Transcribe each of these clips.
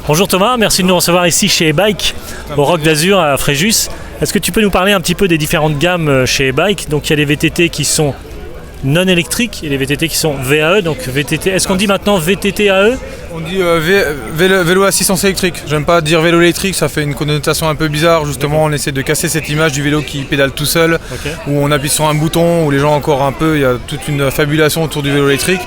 Bonjour Thomas, merci de nous recevoir ici chez E-Bike, au Roc d'Azur à Fréjus. Est-ce que tu peux nous parler un petit peu des différentes gammes chez E-Bike? Donc il y a des VTT qui sont non électriques et des VTT qui sont VAE. Donc VTT, est-ce qu'on dit maintenant VTT AE? On dit vélo assistance électrique. J'aime pas dire vélo électrique, ça fait une connotation un peu bizarre. Justement, on essaie de casser cette image du vélo qui pédale tout seul, où on appuie sur un bouton, où les gens encore un peu, il y a toute une fabulation autour du vélo électrique.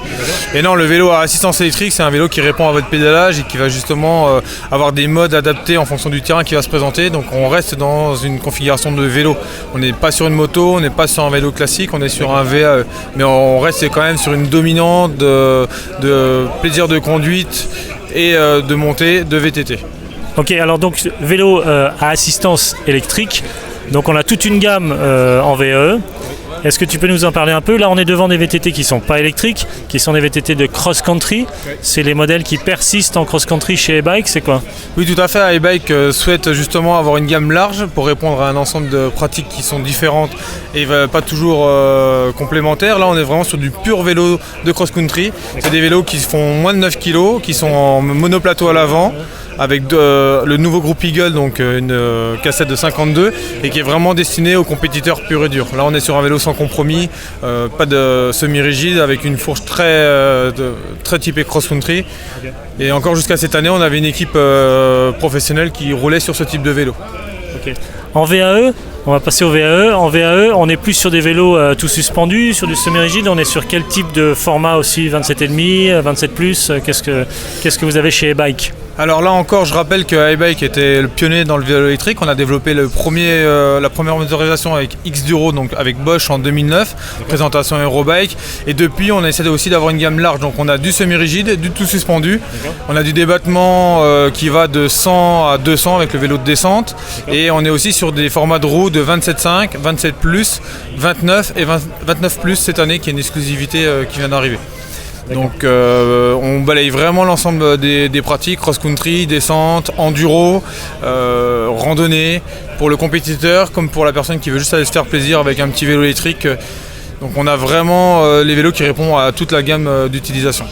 Et non, le vélo à assistance électrique, c'est un vélo qui répond à votre pédalage et qui va justement avoir des modes adaptés en fonction du terrain qui va se présenter. Donc on reste dans une configuration de vélo. On n'est pas sur une moto, on n'est pas sur un vélo classique, on est sur un VAE. Mais on reste quand même sur une dominante de plaisir de conduite et de montée de VTT. Ok, alors donc vélo à assistance électrique, donc on a toute une gamme en VAE. Est-ce que tu peux nous en parler un peu? Là on est devant des VTT qui ne sont pas électriques, qui sont des VTT de cross-country. C'est les modèles qui persistent en cross-country chez E-Bike, c'est quoi? Oui, tout à fait. E-Bike souhaite justement avoir une gamme large pour répondre à un ensemble de pratiques qui sont différentes et pas toujours complémentaires. Là on est vraiment sur du pur vélo de cross-country. C'est des vélos qui font moins de 9 kg, qui sont en monoplateau à l'avant, avec le nouveau groupe Eagle, donc une cassette de 52, et qui est vraiment destiné aux compétiteurs purs et durs. Là on est sur un vélo sans compromis, pas de semi-rigide, avec une fourche très typée cross-country. Et encore jusqu'à cette année, on avait une équipe professionnelle qui roulait sur ce type de vélo. Okay. En VAE, on va passer au VAE. En VAE, on est plus sur des vélos tout suspendus, sur du semi-rigide. On est sur quel type de format aussi? 27,5, 27+. Qu'est-ce que vous avez chez E-Bike? Alors là encore, je rappelle que E-Bike était le pionnier dans le vélo électrique. On a développé la première motorisation avec X-Duro, donc avec Bosch en 2009, présentation Eurobike. Et depuis, on essaie aussi d'avoir une gamme large. Donc on a du semi-rigide, du tout suspendu. On a du débattement qui va de 100 à 200 avec le vélo de descente. Et on est aussi sur des formats de roues de 27,5, 27+, 29 et 29+ cette année, qui est une exclusivité qui vient d'arriver. Donc on balaye vraiment l'ensemble des pratiques, cross-country, descente, enduro, randonnée, pour le compétiteur comme pour la personne qui veut juste aller se faire plaisir avec un petit vélo électrique. Donc on a vraiment les vélos qui répondent à toute la gamme d'utilisation.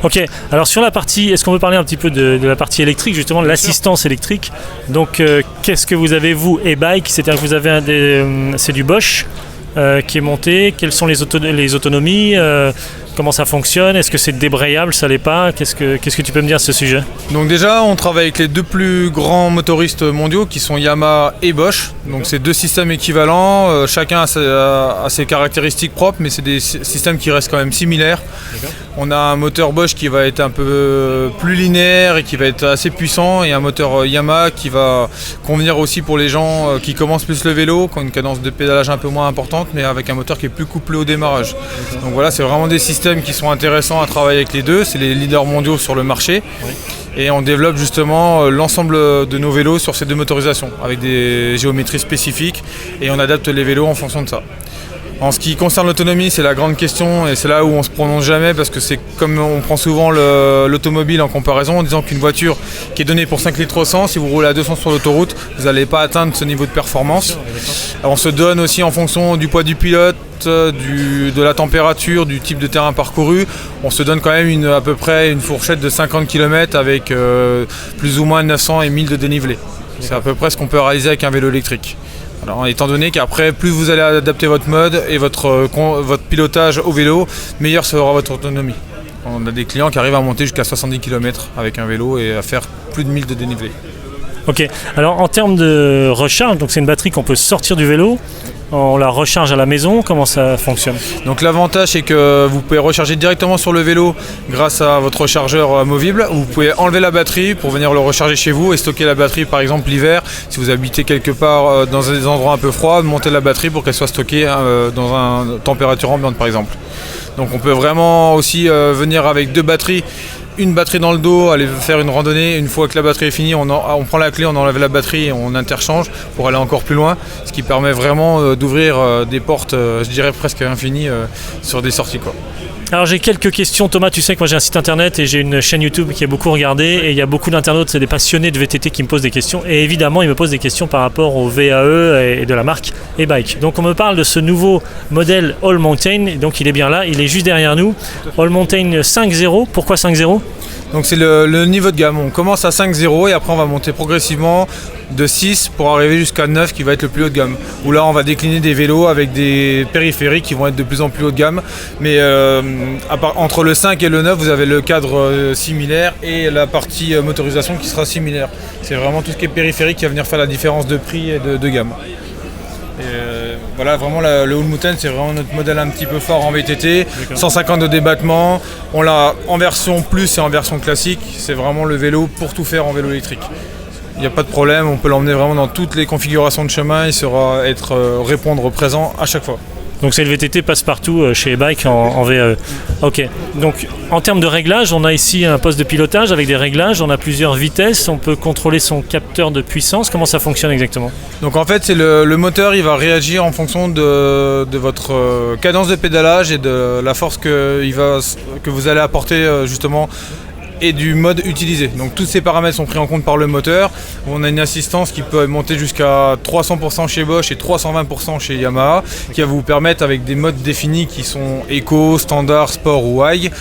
Ok, alors sur la partie, est-ce qu'on peut parler un petit peu de la partie électrique, justement de l'assistance électrique? Donc qu'est-ce que vous avez vous, E-Bike? C'est-à-dire que vous avez c'est du Bosch qui est monté, quelles sont les autonomies, comment ça fonctionne, est-ce que c'est débrayable, ça l'est pas, qu'est-ce que tu peux me dire à ce sujet? Donc déjà on travaille avec les deux plus grands motoristes mondiaux qui sont Yamaha et Bosch, donc c'est deux systèmes équivalents, chacun a ses caractéristiques propres, mais c'est des systèmes qui restent quand même similaires. On a un moteur Bosch qui va être un peu plus linéaire et qui va être assez puissant, et un moteur Yamaha qui va convenir aussi pour les gens qui commencent plus le vélo, qui ont une cadence de pédalage un peu moins importante, mais avec un moteur qui est plus couplé au démarrage. Donc voilà, c'est vraiment des systèmes qui sont intéressants à travailler avec les deux, c'est les leaders mondiaux sur le marché. Et on développe justement l'ensemble de nos vélos sur ces deux motorisations, avec des géométries spécifiques, et on adapte les vélos en fonction de ça. En ce qui concerne l'autonomie, c'est la grande question, et c'est là où on se prononce jamais, parce que c'est comme on prend souvent l'automobile en comparaison, en disant qu'une voiture qui est donnée pour 5 litres au 100, si vous roulez à 200 sur l'autoroute, vous n'allez pas atteindre ce niveau de performance. Alors on se donne aussi en fonction du poids du pilote, de la température, du type de terrain parcouru. On se donne quand même à peu près une fourchette de 50 km avec plus ou moins 900 et 1000 de dénivelé. C'est à peu près ce qu'on peut réaliser avec un vélo électrique. Alors, étant donné qu'après, plus vous allez adapter votre mode et votre pilotage au vélo, meilleure sera votre autonomie. On a des clients qui arrivent à monter jusqu'à 70 km avec un vélo et à faire plus de 1000 de dénivelé. Ok, alors en termes de recharge, donc c'est une batterie qu'on peut sortir du vélo, on la recharge à la maison, comment ça fonctionne? Donc l'avantage c'est que vous pouvez recharger directement sur le vélo grâce à votre rechargeur amovible. Vous pouvez enlever la batterie pour venir le recharger chez vous et stocker la batterie par exemple l'hiver. Si vous habitez quelque part dans des endroits un peu froids, montez la batterie pour qu'elle soit stockée dans une température ambiante par exemple. Donc on peut vraiment aussi venir avec deux batteries. Une batterie dans le dos, aller faire une randonnée. Une fois que la batterie est finie, on prend la clé, on enlève la batterie et on interchange pour aller encore plus loin. Ce qui permet vraiment d'ouvrir des portes, je dirais presque infinies, sur des sorties, quoi. Alors j'ai quelques questions, Thomas, tu sais que moi j'ai un site internet et j'ai une chaîne YouTube qui est beaucoup regardée, et il y a beaucoup d'internautes, c'est des passionnés de VTT qui me posent des questions, et évidemment ils me posent des questions par rapport au VAE et de la marque E-Bike. Donc on me parle de ce nouveau modèle All Mountain, donc il est bien là, il est juste derrière nous, All Mountain 5.0, pourquoi 5.0? Donc c'est le niveau de gamme. On commence à 5.0 et après on va monter progressivement de 6 pour arriver jusqu'à 9 qui va être le plus haut de gamme. Où là on va décliner des vélos avec des périphériques qui vont être de plus en plus haut de gamme. Mais entre le 5 et le 9 vous avez le cadre similaire et la partie motorisation qui sera similaire. C'est vraiment tout ce qui est périphérique qui va venir faire la différence de prix et de gamme. Voilà, vraiment le All Mountain c'est vraiment notre modèle un petit peu fort en VTT. 150 de débattement, on l'a en version plus et en version classique. C'est vraiment le vélo pour tout faire en vélo électrique. Il n'y a pas de problème, on peut l'emmener vraiment dans toutes les configurations de chemin, il saura répondre présent à chaque fois. Donc c'est le VTT passe-partout chez e-bike en VAE. Ok, donc en termes de réglage, on a ici un poste de pilotage avec des réglages, on a plusieurs vitesses, on peut contrôler son capteur de puissance. Comment ça fonctionne exactement? Donc en fait c'est le moteur, il va réagir en fonction de votre cadence de pédalage et de la force que vous allez apporter justement et du mode utilisé. Donc tous ces paramètres sont pris en compte par le moteur. On a une assistance qui peut monter jusqu'à 300% chez Bosch et 320% chez Yamaha, qui va vous permettre avec des modes définis qui sont Eco, Standard, Sport ou High,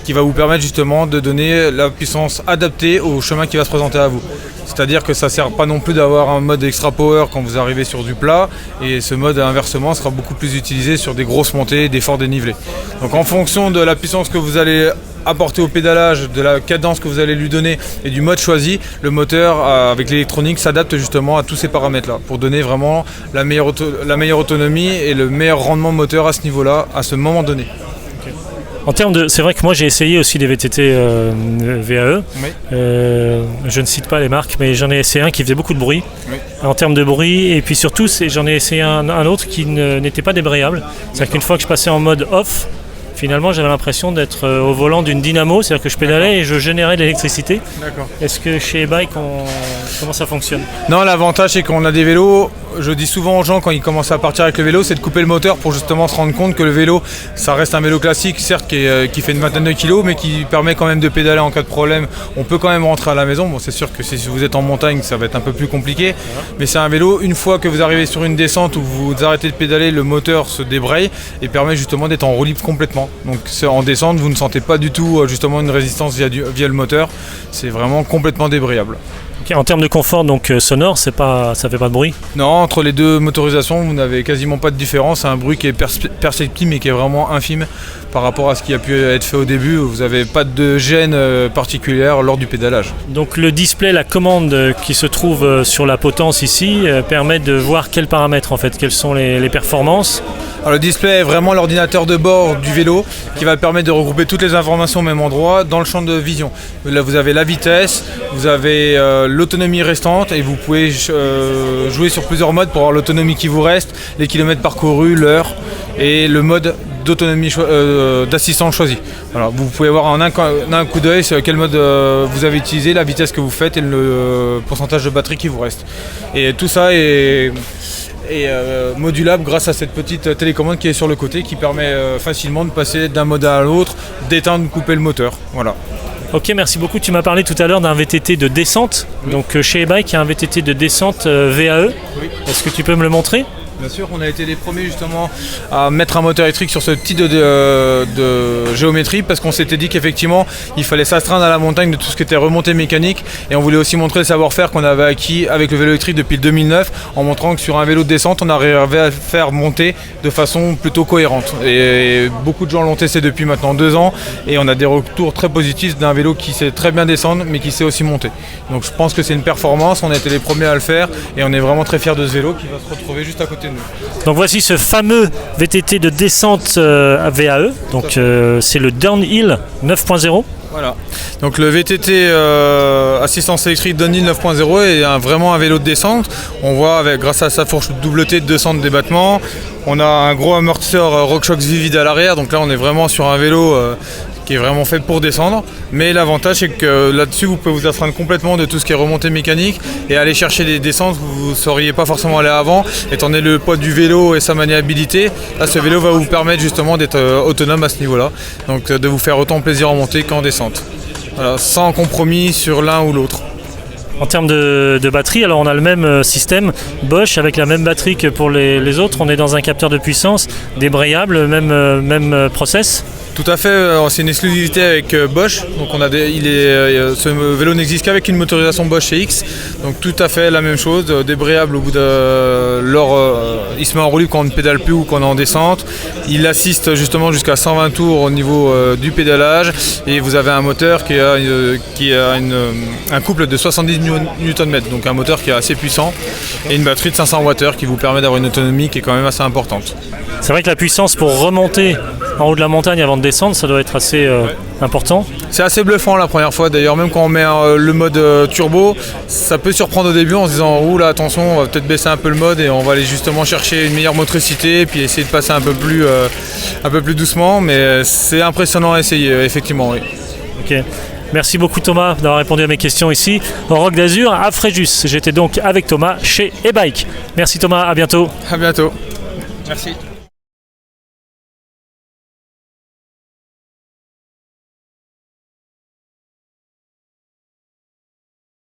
qui va vous permettre justement de donner la puissance adaptée au chemin qui va se présenter à vous. C'est-à-dire que ça ne sert pas non plus d'avoir un mode extra power quand vous arrivez sur du plat, et ce mode inversement sera beaucoup plus utilisé sur des grosses montées, des forts dénivelés. Donc en fonction de la puissance que vous allez apporter au pédalage, de la cadence que vous allez lui donner et du mode choisi, le moteur avec l'électronique s'adapte justement à tous ces paramètres-là pour donner vraiment la meilleure autonomie et le meilleur rendement moteur à ce niveau-là, à ce moment donné. En termes de, c'est vrai que moi j'ai essayé aussi des VTT VAE. Oui. Je ne cite pas les marques, mais j'en ai essayé un qui faisait beaucoup de bruit. Oui. En termes de bruit, et puis surtout j'en ai essayé un autre qui n'était pas débrayable. C'est-à-dire qu'une fois que je passais en mode off, finalement j'avais l'impression d'être au volant d'une dynamo, c'est-à-dire que je pédalais et je générais de l'électricité. D'accord. Est-ce que chez e-bike, comment ça fonctionne? Non, l'avantage c'est qu'on a des vélos, je dis souvent aux gens quand ils commencent à partir avec le vélo, c'est de couper le moteur pour justement se rendre compte que le vélo, ça reste un vélo classique, certes qui fait une vingtaine de kilos, mais qui permet quand même de pédaler en cas de problème. On peut quand même rentrer à la maison. Bon, c'est sûr que si vous êtes en montagne, ça va être un peu plus compliqué, mais c'est un vélo, une fois que vous arrivez sur une descente où vous arrêtez de pédaler, le moteur se débraye et permet justement d'être en roue libre complètement. Donc en descente, vous ne sentez pas du tout justement une résistance via le moteur, c'est vraiment complètement débrayable. Okay, en termes de confort donc sonore, ça fait pas de bruit? Non, entre les deux motorisations, vous n'avez quasiment pas de différence. C'est un bruit qui est perceptible mais qui est vraiment infime par rapport à ce qui a pu être fait au début. Vous n'avez pas de gêne particulière lors du pédalage. Donc le display, la commande qui se trouve sur la potence ici, permet de voir quels paramètres en fait, quelles sont les performances. Alors, le display est vraiment l'ordinateur de bord du vélo qui va permettre de regrouper toutes les informations au même endroit dans le champ de vision. Là vous avez la vitesse, vous avez l'autonomie restante et vous pouvez jouer sur plusieurs modes pour avoir l'autonomie qui vous reste, les kilomètres parcourus, l'heure et le mode d'autonomie d'assistance choisi. Voilà, vous pouvez voir en un coup d'œil quel mode vous avez utilisé, la vitesse que vous faites et le pourcentage de batterie qui vous reste. Et tout ça est modulable grâce à cette petite télécommande qui est sur le côté qui permet facilement de passer d'un mode à l'autre, d'éteindre, couper le moteur. Voilà. Ok, merci beaucoup. Tu m'as parlé tout à l'heure d'un VTT de descente. Oui. Donc chez e-bike, il y a un VTT de descente VAE. Oui. Est-ce que tu peux me le montrer? Bien sûr, on a été les premiers justement à mettre un moteur électrique sur ce type de géométrie parce qu'on s'était dit qu'effectivement il fallait s'astreindre à la montagne de tout ce qui était remontée mécanique et on voulait aussi montrer le savoir-faire qu'on avait acquis avec le vélo électrique depuis le 2009 en montrant que sur un vélo de descente on arrivait à faire monter de façon plutôt cohérente et beaucoup de gens l'ont testé depuis maintenant 2 ans et on a des retours très positifs d'un vélo qui sait très bien descendre mais qui sait aussi monter. Donc je pense que c'est une performance, on a été les premiers à le faire et on est vraiment très fiers de ce vélo qui va se retrouver juste à côté. Donc voici ce fameux VTT de descente à VAE, donc c'est le Downhill 9.0. Voilà, donc le VTT assistance électrique Downhill 9.0 est vraiment un vélo de descente. On voit grâce à sa fourche double-T de descente débattement, on a un gros amortisseur RockShox Vivid à l'arrière, donc là on est vraiment sur un vélo qui est vraiment fait pour descendre, mais l'avantage c'est que là-dessus vous pouvez vous astreindre complètement de tout ce qui est remontée mécanique et aller chercher des descentes où vous ne sauriez pas forcément aller avant, étant donné le poids du vélo et sa maniabilité. Là ce vélo va vous permettre justement d'être autonome à ce niveau-là, donc de vous faire autant plaisir en montée qu'en descente. Voilà, sans compromis sur l'un ou l'autre. En termes de batterie, alors on a le même système Bosch avec la même batterie que pour les autres. On est dans un capteur de puissance débrayable, même process. Tout à fait, c'est une exclusivité avec Bosch. Donc ce vélo n'existe qu'avec une motorisation Bosch CX. Donc tout à fait la même chose, débrayable au bout de il se met en roue libre quand on ne pédale plus ou quand on est en descente. Il assiste justement jusqu'à 120 tours au niveau du pédalage et vous avez un moteur qui a un couple de 70 Nm, donc un moteur qui est assez puissant et une batterie de 500 Wh qui vous permet d'avoir une autonomie qui est quand même assez importante. C'est vrai que la puissance pour remonter en haut de la montagne avant de descendre, ça doit être assez important. C'est assez bluffant la première fois, d'ailleurs même quand on met le mode turbo, ça peut surprendre au début en se disant ouh là attention, on va peut-être baisser un peu le mode et on va aller justement chercher une meilleure motricité et puis essayer de passer un peu plus doucement, mais c'est impressionnant à essayer effectivement, oui. Ok. Merci beaucoup Thomas d'avoir répondu à mes questions ici au Roc d'Azur à Fréjus. J'étais donc avec Thomas chez e-bike. Merci Thomas, à bientôt. À bientôt. Merci.